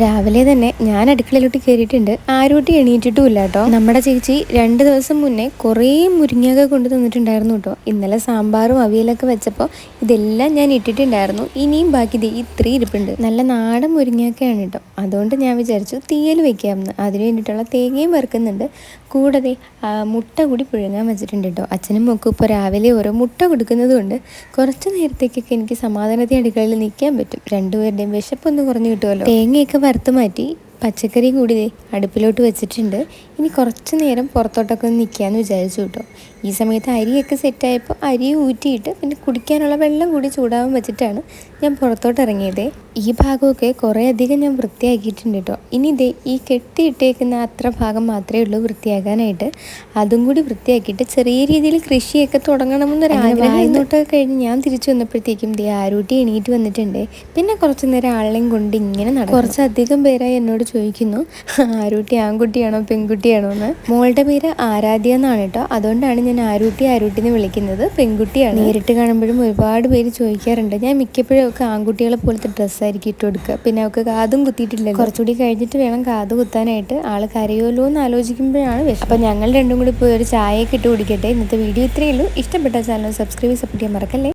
രാവിലെ തന്നെ ഞാൻ അടുക്കളയിലോട്ട് കയറിയിട്ടുണ്ട്. ആരൂട്ടി എണീറ്റിട്ടുമില്ല കേട്ടോ. നമ്മുടെ ചേച്ചി 2 ദിവസം മുന്നേ കുറേ മുരിങ്ങയൊക്കെ കൊണ്ട് തന്നിട്ടുണ്ടായിരുന്നു കേട്ടോ. ഇന്നലെ സാമ്പാറും അവിയലൊക്കെ വെച്ചപ്പോൾ ഇതെല്ലാം ഞാൻ ഇട്ടിട്ടുണ്ടായിരുന്നു. ഇനിയും ബാക്കി ഇത്രയും ഇരിപ്പുണ്ട്. നല്ല നാടൻ മുരിങ്ങയൊക്കെയാണ് കേട്ടോ. അതുകൊണ്ട് ഞാൻ വിചാരിച്ചു തീയൽ വെക്കാമെന്ന്. അതിന് വേണ്ടിയിട്ടുള്ള തേങ്ങയും വറുക്കുന്നുണ്ട്. കൂടാതെ മുട്ട കൂടി പുഴുങ്ങാൻ വെച്ചിട്ടുണ്ട് കേട്ടോ. അച്ഛനും മോക്കും ഇപ്പോൾ രാവിലെ ഓരോ മുട്ട കൊടുക്കുന്നത് കൊണ്ട് കുറച്ച് നേരത്തേക്കൊക്കെ എനിക്ക് സമാധാനത്തെ അടുക്കളയിൽ നിൽക്കാൻ പറ്റും. രണ്ടുപേരുടെയും വിശപ്പൊന്ന് കുറഞ്ഞു കിട്ടുമല്ലോ. തേങ്ങയൊക്കെ വറുത്ത് മാറ്റി പച്ചക്കറി കൂടി അടുപ്പിലോട്ട് വെച്ചിട്ടുണ്ട്. ഇനി കുറച്ച് നേരം പുറത്തോട്ടൊക്കെ ഒന്ന് നിൽക്കാമെന്ന് വിചാരിച്ചു കേട്ടോ. ഈ സമയത്ത് അരിയൊക്കെ സെറ്റായപ്പോൾ അരി ഊറ്റിയിട്ട് പിന്നെ കുടിക്കാനുള്ള വെള്ളം കൂടി ചൂടാവാൻ വെച്ചിട്ടാണ് ഞാൻ പുറത്തോട്ട് ഇറങ്ങിയത്. ഈ ഭാഗമൊക്കെ കുറേ അധികം ഞാൻ വൃത്തിയാക്കിയിട്ടുണ്ട് കേട്ടോ. ഇനി ഈ കെട്ടിയിട്ടേക്കുന്ന അത്ര ഭാഗം മാത്രമേ ഉള്ളൂ വൃത്തിയാക്കാനായിട്ട്. അതും കൂടി വൃത്തിയാക്കിയിട്ട് ചെറിയ രീതിയിൽ കൃഷിയൊക്കെ തുടങ്ങണമെന്നൊരു ആഗ്രഹമൊക്കെ കഴിഞ്ഞ് ഞാൻ തിരിച്ചു വന്നപ്പോഴത്തേക്കും ആരൂട്ടി എണീറ്റ് വന്നിട്ടുണ്ട്. പിന്നെ കുറച്ച് നേരം ആളെയും കൊണ്ട് ഇങ്ങനെ നടക്കും. കുറച്ചധികം പേരായി എന്നോട് ചോദിക്കുന്നു ആരൂട്ടി ആൺകുട്ടിയാണോ പെൺകുട്ടിയാണോ എന്ന്. മോളുടെ പേര് ആരാധ്യ എന്നാണ് കേട്ടോ. അതുകൊണ്ടാണ് ഞാൻ ആരൂട്ടി എന്ന് വിളിക്കുന്നത്. പെൺകുട്ടിയാണ്. നേരിട്ട് കാണുമ്പോഴും ഒരുപാട് പേര് ചോദിക്കാറുണ്ട്. ഞാൻ മിക്കപ്പോഴും ഒക്കെ ആൺകുട്ടികളെ പോലത്തെ ഡ്രസ്സായിരിക്കും ഇട്ട് കൊടുക്കുക. പിന്നെ അവൾക്ക് കാതും കുത്തിയിട്ടില്ല. കുറച്ചുകൂടി കഴിഞ്ഞിട്ട് വേണം കാത് കുത്താനായിട്ട്. ആൾ കരയുമല്ലോ എന്ന് ആലോചിക്കുമ്പോഴാണ് വിഷമം. അപ്പോൾ ഞങ്ങൾ രണ്ടും കൂടി പോയി ഒരു ചായയൊക്കെ ഇട്ട് കുടിക്കട്ടെ. ഇന്നത്തെ വീഡിയോ ഇത്രയേ ഉള്ളൂ. ഇഷ്ടപ്പെട്ട ചാനൽ സബ്സ്ക്രൈബ് സപ്പോർട്ട് ചെയ്യാൻ മറക്കല്ലേ.